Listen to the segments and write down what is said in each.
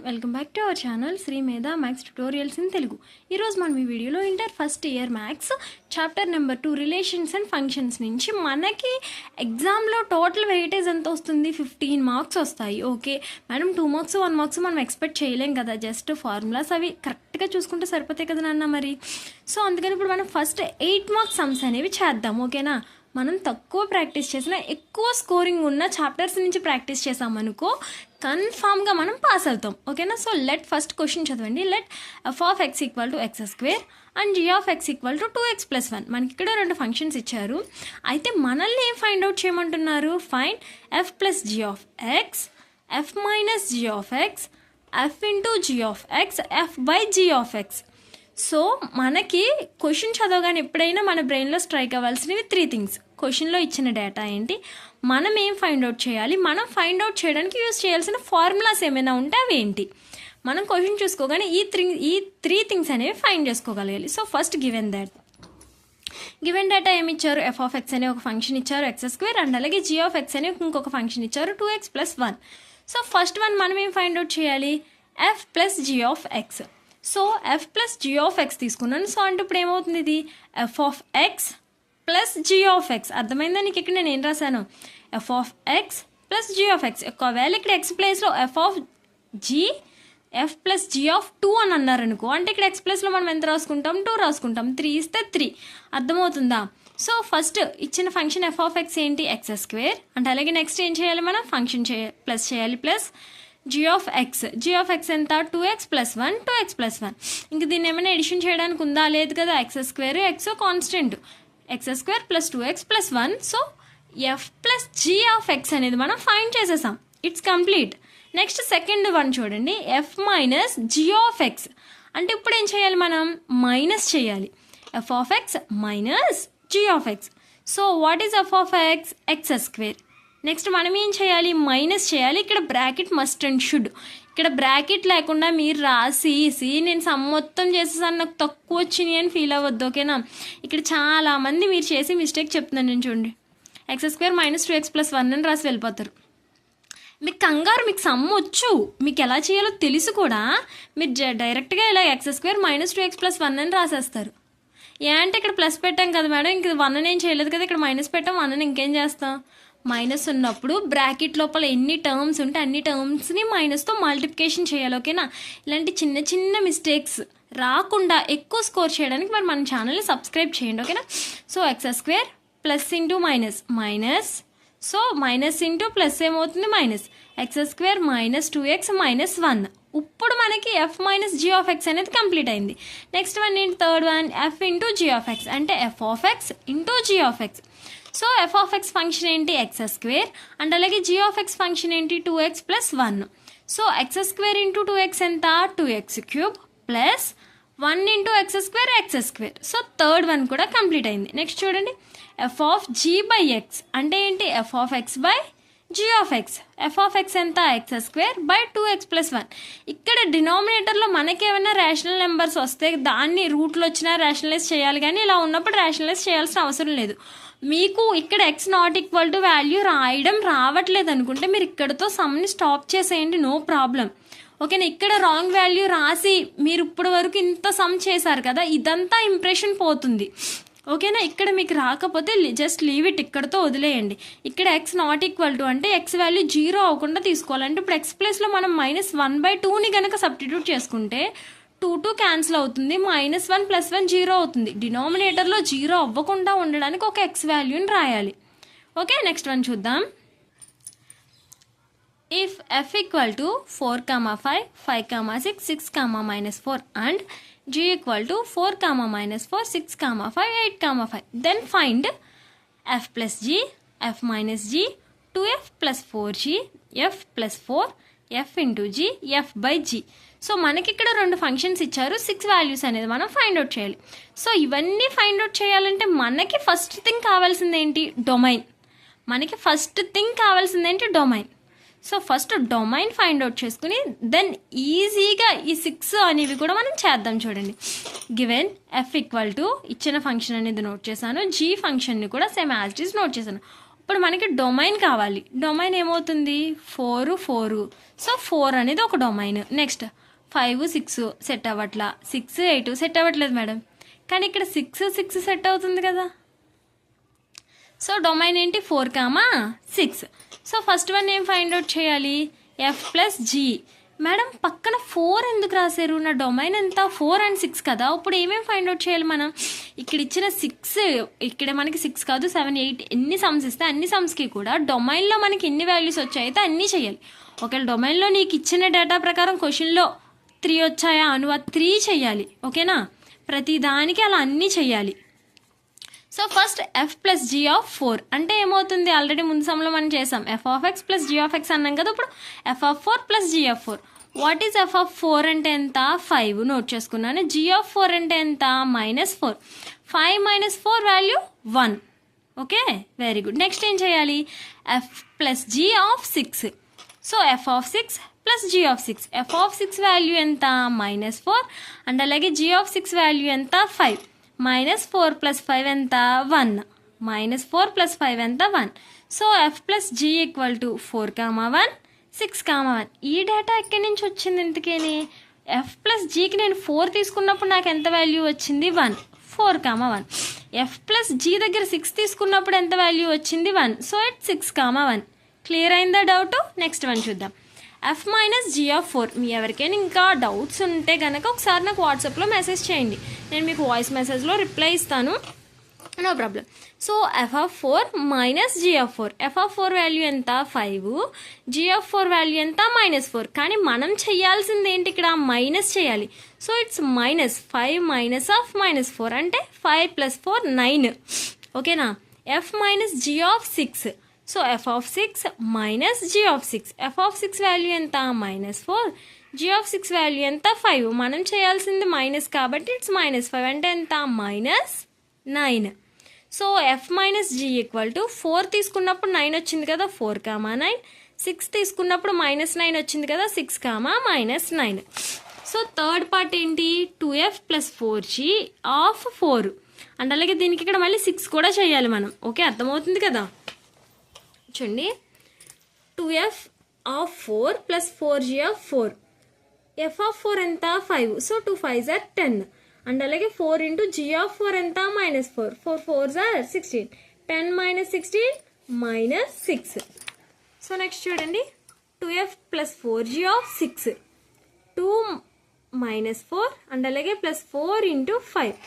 Welcome back to our channel Shri Medha maths tutorials in Telugu. ఈరోజు మనం ఈ వీడియోలో inter first year maths chapter number 2 relations and functions నుంచి మనకి ఎగ్జామ్లో టోటల్ వెయిటేజ్ ఎంత వస్తుంది, 15 మార్క్స్ వస్తాయి. ఓకే మేడం, 2 మార్క్స్ 1 మార్క్స్ మనం ఎక్స్పెక్ట్ చేయలేం కదా, జస్ట్ ఫార్ములాస్ అవి కరెక్ట్గా చూసుకుంటే సరిపోతాయి కదా నాన్న మరి. సో అందుకని ఇప్పుడు మనం ఫస్ట్ 8 మార్క్స్ సమ్స్ అనేవి చేద్దాం. ఓకేనా, మనం తక్కువ ప్రాక్టీస్ చేసినా ఎక్కువ స్కోరింగ్ ఉన్న చాప్టర్స్ నుంచి ప్రాక్టీస్ చేసామనుకో కన్ఫామ్గా మనం పాస్ అవుతాం. ఓకేనా, సో లెట్ ఫస్ట్ క్వశ్చన్ చదవండి. Let f of x equal to X square and g of x equal to 2x + 1. మనకి ఇక్కడ 2 ఫంక్షన్స్ ఇచ్చారు. అయితే మనల్ని ఏం ఫైండ్ అవుట్ చేయమంటున్నారు? Find f + g of x, f - g of x, f into g of x, f by g of x. So మనకి question చదవగానే ఎప్పుడైనా మన బ్రెయిన్లో స్ట్రైక్ అవ్వాల్సినవి 3 థింగ్స్. క్వశ్చన్లో ఇచ్చిన డేటా ఏంటి, మనం ఏం ఫైండ్ అవుట్ చేయాలి, మనం ఫైండ్ అవుట్ చేయడానికి యూజ్ చేయాల్సిన ఫార్ములాస్ ఏమైనా ఉంటే అవి ఏంటి. మనం క్వశ్చన్ చూసుకోగానే ఈ 3 థింగ్స్ అనేవి ఫైండ్ చేసుకోగలగాలి. సో ఫస్ట్ గివెన్ డేటా ఏమి ఇచ్చారు? f of x అనే ఒక ఫంక్షన్ ఇచ్చారు ఎక్స్ స్క్వేర్, అండ్ అలాగే g of x అనే ఇంకొక ఫంక్షన్ ఇచ్చారు 2x + 1. సో ఫస్ట్ వన్ మనం ఏం ఫైండ్ అవుట్ చేయాలి? f + g of x. So f + g of x తీసుకున్నాను. సో అంటే ఇప్పుడు ఏమవుతుంది? ఇది f of x + g of x. అర్థమైందా నీకు? ఇక్కడ నేను ఏం రాశాను? f of x + g of x. ఒకవేళ ఇక్కడ x ప్లేస్లో f + g of 2 అని అన్నారనుకో, అంటే ఇక్కడ x ప్లేస్లో మనం ఎంత రాసుకుంటాం? 2 రాసుకుంటాం. 3 ఇస్తే 3. అర్థమవుతుందా? సో ఫస్ట్ ఇచ్చిన ఫంక్షన్ f of x ఏంటి? X square. అంటే అలాగే నెక్స్ట్ ఏం చేయాలి? మనం ఫంక్షన్ ప్లస్ చేయాలి, ప్లస్ g of x ఎంత? 2x + 1, 2x + 1. ఇంక దీన్ని ఏమైనా ఎడిషన్ చేయడానికి ఉందా? లేదు కదా. X square X constant, X square + 2x + 1. So f + g of x అనేది మనం ఫైండ్ చేసేసాం. It's complete. Next second one చూడండి, f - g of x. అంటే ఇప్పుడు ఏం చేయాలి? మనం మైనస్ చేయాలి. f of x - g of x. So what is f of x? X square. Next మనం ఏం చేయాలి? మైనస్ చేయాలి. ఇక్కడ బ్రాకెట్ మస్ట్ అండ్ షుడ్. ఇక్కడ బ్రాకెట్ లేకుండా మీరు రాసి నేను సమ్ మొత్తం చేసేసాను నాకు తక్కువ వచ్చినాయి అని ఫీల్ అవ్వద్దు. ఓకేనా, ఇక్కడ చాలామంది మీరు చేసి మిస్టేక్ చెప్తున్నాను నేను. చూడండి, ఎక్స్ స్క్వేర్ - 2x + 1 అని రాసి వెళ్ళిపోతారు. మీకు కంగారు, మీకు సమ్ వచ్చు, మీకు ఎలా చేయాలో తెలుసు కూడా, మీరు డైరెక్ట్గా ఇలా ఎక్స్ స్క్వేర్ - 2x + 1 అని రాసేస్తారు. అంటే ఇక్కడ ప్లస్ పెట్టాం కదా మేడం, ఇంక 1 ఏం చేయలేదు కదా, ఇక్కడ మైనస్ పెట్టాం, 1 ఇంకేం చేస్తాం? మైనస్ ఉన్నప్పుడు బ్రాకెట్ లోపల ఎన్ని టర్మ్స్ ఉంటే అన్ని టర్మ్స్ని మైనస్తో మల్టిప్లికేషన్ చేయాలి. ఓకేనా, ఇలాంటి చిన్న చిన్న మిస్టేక్స్ రాకుండా ఎక్కువ స్కోర్ చేయడానికి మరి మన ఛానల్ని సబ్స్క్రైబ్ చేయండి. ఓకేనా, so X square plus into minus, so minus into plus ఏమవుతుంది? మైనస్. X square - 2x - 1. ఇప్పుడు మనకి f - g of x అనేది కంప్లీట్ అయింది. నెక్స్ట్ వన్ ఏంటి? Third one f into g of x. అంటే f of x into g of x. So f of x function ఏంటి? X square. And అలాగే g of x function ఏంటి? 2x + 1. So X square into 2x ఎంత? 2x³ plus 1 into X square. So third one కూడా complete అయింది. Next చూడండి, f of g by x. అంటే ఏంటి? f of x by g of x. f of x ఎంత? X square by 2x + 1. ఇక్కడ డినామినేటర్లో మనకేమైనా rational numbers వస్తే దాన్ని రూట్లో వచ్చినా రేషనలైజ్ చేయాలి, కానీ ఇలా ఉన్నప్పుడు రేషనలైజ్ చేయాల్సిన అవసరం లేదు. మీకు ఇక్కడ x ≠ వాల్యూ రాయడం రావట్లేదు అనుకుంటే మీరు ఇక్కడతో సమ్ని స్టాప్ చేసేయండి, నో ప్రాబ్లం. ఓకేనా, ఇక్కడ రాంగ్ వాల్యూ రాసి మీరు ఇప్పటి వరకు ఇంత సమ్ చేశారు కదా, ఇదంతా ఇంప్రెషన్ పోతుంది. ఓకేనా, ఇక్కడ మీకు రాకపోతే జస్ట్ లీవ్ ఇట్, ఇక్కడతో వదిలేయండి. ఇక్కడ x ≠ అంటే x వాల్యూ 0 అవ్వకుండా తీసుకోవాలంటే ఇప్పుడు x ప్లేస్లో మనం -1/2ని కనుక సబ్స్టిట్యూట్ చేసుకుంటే 2 క్యాన్సిల్ అవుతుంది, -1 + 1 0 అవుతుంది. డినామినేటర్లో 0 అవ్వకుండా ఉండడానికి ఒక x వాల్యూని రాయాలి. ఓకే, నెక్స్ట్ వన్ చూద్దాం. If f = 4, 5, 5, 6, 6, -4 and g = 4, -4, 6, 5, 8, 5, then find f + g, f - g, 2f + 4g, f + 4, f into g, f by g. So మనకి ఇక్కడ 2 ఫంక్షన్స్ ఇచ్చారు, 6 వాల్యూస్ అనేది మనం ఫైండ్ అవుట్ చేయాలి. సో ఇవన్నీ ఫైండ్ అవుట్ చేయాలంటే మనకి ఫస్ట్ థింగ్ కావాల్సింది ఏంటి? డొమైన్. మనకి ఫస్ట్ థింగ్ కావాల్సింది ఏంటి? Domain. So first domain find out చేసుకుని దెన్ ఈజీగా ఈ 6 అనేవి కూడా మనం చేద్దాం. చూడండి, గివెన్ f = ఇచ్చిన ఫంక్షన్ అనేది నోట్ చేశాను, g ఫంక్షన్ని కూడా same as it is not చేశాను. ఇప్పుడు మనకి డొమైన్ కావాలి. డొమైన్ ఏమవుతుంది 4 4. సో 4 అనేది ఒక డొమైన్. నెక్స్ట్ 5 6 సెట్ అవ్వట్లా, 6 8 సెట్ అవ్వట్లేదు మేడం. కానీ ఇక్కడ 6 6 సెట్ అవుతుంది కదా. సో డొమైన్ ఏంటి 4, 6. సో ఫస్ట్ వన్ ఏం ఫైండ్ అవుట్ చేయాలి, ఎఫ్ ప్లస్ జీ. మేడం పక్కన 4 ఎందుకు రాశారు, నా డొమైన్ ఎంత 4 and 6 కదా. ఇప్పుడు ఏమేమి ఫైండ్ అవుట్ చేయాలి మనం, ఇక్కడ ఇచ్చిన 6, ఇక్కడ మనకి 6 కాదు 7 8 ఎన్ని సమ్స్ ఇస్తే అన్ని సమ్స్కి కూడా డొమైన్లో మనకి ఎన్ని వాల్యూస్ వచ్చాయితే అన్నీ చేయాలి. ఒకవేళ డొమైన్లో నీకు ఇచ్చిన డేటా ప్రకారం క్వశ్చన్లో 3 వచ్చాయా నువ్వు 3 చేయాలి. ఓకేనా, ప్రతి దానికి అలా అన్నీ చేయాలి. So first F plus G of 4 అంటే ఏమవుతుంది, ఆల్రెడీ ముందు సమ్లో మనం చేసాం, F of X plus G of X అన్నాం కదా. ఇప్పుడు F of 4 plus G of 4. What is F of 4 అంటే ఎంత 5 నోట్ చేసుకున్నాను. జీ ఆఫ్ 4 అంటే ఎంత -4. 5 - 4 value 1. Okay, very good. Next ఏం చేయాలి, F plus G of 6. So F of 6 plus G of 6. F of 6 value ఎంత -4 అండ్ అలాగే G of 6 value ఎంత 5. -4 + 5 ఎంత 1. -4 + 5 ఎంత 1. So F plus G equal to 4, 1 6, 1. ఈ డేటా ఎక్కడి నుంచి వచ్చింది ఇంతకేని, ఎఫ్ ప్లస్ జీకి నేను 4 తీసుకున్నప్పుడు నాకు ఎంత వాల్యూ వచ్చింది 1. 4, 1. ఎఫ్ ప్లస్ జీ దగ్గర 6 తీసుకున్నప్పుడు ఎంత వాల్యూ వచ్చింది 1. So it 6, 1. క్లియర్ అయిందా డౌట్. నెక్స్ట్ వన్ చూద్దాం, ఎఫ్ మైనస్ జీ ఆఫ్ 4. మీ ఎవరికైనా ఇంకా డౌట్స్ ఉంటే కనుక ఒకసారి నాకు వాట్సాప్లో మెసేజ్ చేయండి, నేను మీకు వాయిస్ మెసేజ్లో రిప్లై ఇస్తాను, no problem. So F of 4 minus G of 4. F of 4 value ఎంత 5, జీ ఆఫ్ 4 వాల్యూ ఎంత -4. కానీ మనం చేయాల్సింది ఏంటి, ఇక్కడ మైనస్ చేయాలి. సో ఇట్స్ -5 మైనస్ ఆఫ్ -4 అంటే 5 + 4 9. ఓకేనా, F minus G of 6. So F of 6 minus G of 6. F of 6 value ఎంత -4, జీ ఆఫ్ 6 వాల్యూ ఎంత 5. మనం చేయాల్సింది మైనస్ కాబట్టి ఇట్స్ -5 అంటే ఎంత -9. So F minus G equal to 4 తీసుకున్నప్పుడు 9 వచ్చింది కదా 4, 9. 6 తీసుకున్నప్పుడు -9 వచ్చింది కదా 6, -9. సో థర్డ్ పార్ట్ ఏంటి 2f + 4g ఆఫ్ 4 అండ్ అలాగే దీనికి ఇక్కడ మళ్ళీ 6 కూడా చేయాలి మనం. ఓకే, అర్థమవుతుంది కదా. చూడండి 2f of 4 + 4g of 4. F of 4 ఎంత 5. సో 2 5s are 10 అండ్ అలాగే 4 ఇంటూ జీ ఆఫ్ 4 ఎంత -4. 4 4s are 16. 10 - 16 -6. సో నెక్స్ట్ చూడండి 2f + 4g ఆఫ్ 6. 2 - 4 అండ్ అలాగే +4 ఇంటూ 5.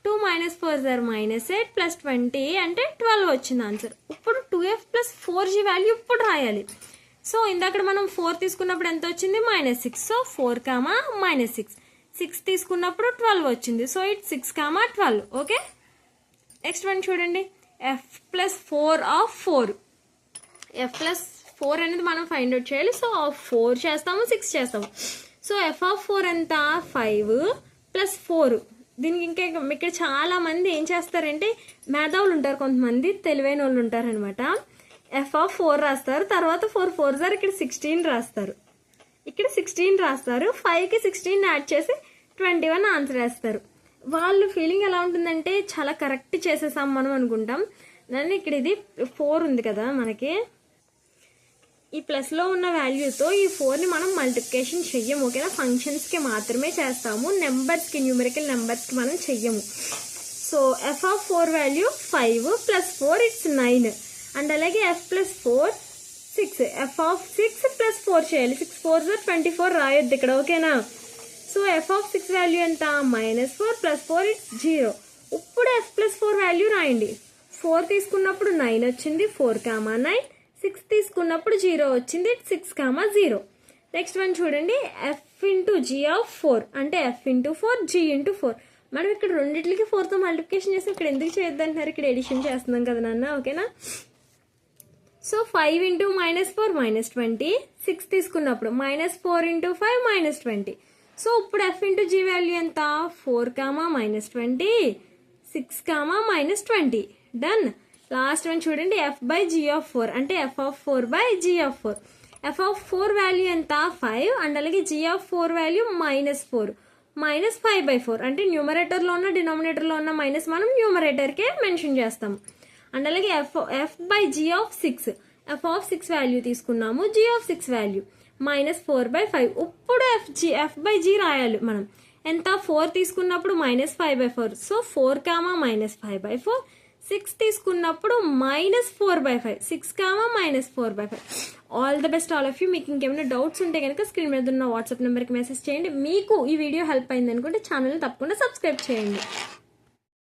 2 - 4s are -8 + 20 అంటే 12 వచ్చింది ఆన్సర్. ఇప్పుడు 2f + 4g వాల్యూ ఇప్పుడు రాయాలి. సో ఇందాక మనం 4 తీసుకున్నప్పుడు ఎంత వచ్చింది -6. సో 4, -6. 6 తీసుకున్నప్పుడు 12 వచ్చింది. So it 6, 12. Okay, next one చూడండి ఎఫ్ + 4 ఆఫ్ 4. ఎఫ్ + 4 అనేది మనం ఫైండ్ అవుట్ చేయాలి. సో 4 చేస్తాము 6 చేస్తాము. సో ఎఫ్ ఆఫ్ 4 ఎంత 5 + 4. దీనికి ఇంకా ఇక్కడ చాలా మంది ఏం చేస్తారంటే మేధావులు ఉంటారు, కొంతమంది తెలివైన వాళ్ళు ఉంటారనమాట. ఎఫ్ ఆఫ్ 4 రాస్తారు, తర్వాత 4 4s are ఇక్కడ 16 రాస్తారు, ఇక్కడ 16 రాస్తారు, 5కి 16 యాడ్ చేసి 21 ఆన్సర్ వేస్తారు. వాళ్ళు ఫీలింగ్ ఎలా ఉంటుందంటే చాలా కరెక్ట్ చేసేసాం మనం అనుకుంటాం. నన్ను ఇక్కడ ఇది 4 ఉంది కదా మనకి, ఈ ప్లస్లో ఉన్న వాల్యూతో ఈ 4ని మనం మల్టిప్లికేషన్ చెయ్యము. ఓకేనా, ఫంక్షన్స్కి మాత్రమే చేస్తాము, నెంబర్స్కి న్యూమరికల్ నెంబర్స్కి మనం చెయ్యము. So F of 4 value 5 + 4 it's 9 and అలాగే ఎఫ్ + 4 6. ఎఫ్ ఆఫ్ 6 + 4 చేయాలి. 6 4s are 24 రాయొద్దు ఇక్కడ. ఓకేనా, సో ఎఫ్ ఆఫ్ 6 వాల్యూ ఎంత -4 + 4 ఇట్స్ 0. ఇప్పుడు ఎఫ్ + 4 వాల్యూ రాయండి. 4 తీసుకున్నప్పుడు 9 వచ్చింది 4, 9. 6 తీసుకున్నప్పుడు 0 వచ్చింది 6, 0. నెక్స్ట్ వన్ చూడండి ఎఫ్ ఇంటూ జీ ఆఫ్ 4 అంటే ఎఫ్ ఇంటూ 4 జీ ఇంటూ 4. మనం ఇక్కడ రెండింటికి 4తో మల్టిప్లికేషన్ చేసి ఇక్కడ ఎందుకు చేయొద్దంటున్నారు, ఇక్కడ ఎడిషన్ చేస్తున్నాం కదా నాన్న. ఓకేనా, సో 5 ఇంటూ -4 -20. 6 తీసుకున్నప్పుడు -4 ఇంటూ 5 -20. సో ఇప్పుడు ఎఫ్ ఇంటూ జీ వాల్యూ ఎంత 4, -20. 6, -20. డన్. లాస్ట్ వన్ చూడండి ఎఫ్ బై జీ ఆఫ్ 4 అంటే F of 4 by G of 4. F of 4 value ఎంత 5 అండ్ అలాగే జీ ఆఫ్ 4 వాల్యూ -4. -5/4 అంటే న్యూమరేటర్లో ఉన్న డినామినేటర్లో ఉన్న మైనస్ మనం న్యూమరేటర్కే మెన్షన్ చేస్తాము. అండ్ అలాగే F by G of 6, F of 6 value తీసుకున్నాము, జీ ఆఫ్ 6 వాల్యూ -4/5. ఇప్పుడు ఎఫ్ బై జీ రాయాలి మనం. ఎంత 4 తీసుకున్నప్పుడు -5/4, సో 4, -5/4. 6 తీసుకున్నప్పుడు -4/5, 6, -4/5. All the best all of you. మీకు ఇంకేమైనా డౌట్స్ ఉంటే కనుక స్క్రీన్ మీద ఉన్న వాట్సాప్ నెంబర్కి మెసేజ్ చేయండి. మీకు ఈ వీడియో హెల్ప్ అయింది అనుకుంటే ఛానల్ని తప్పకుండా సబ్స్క్రైబ్ చేయండి.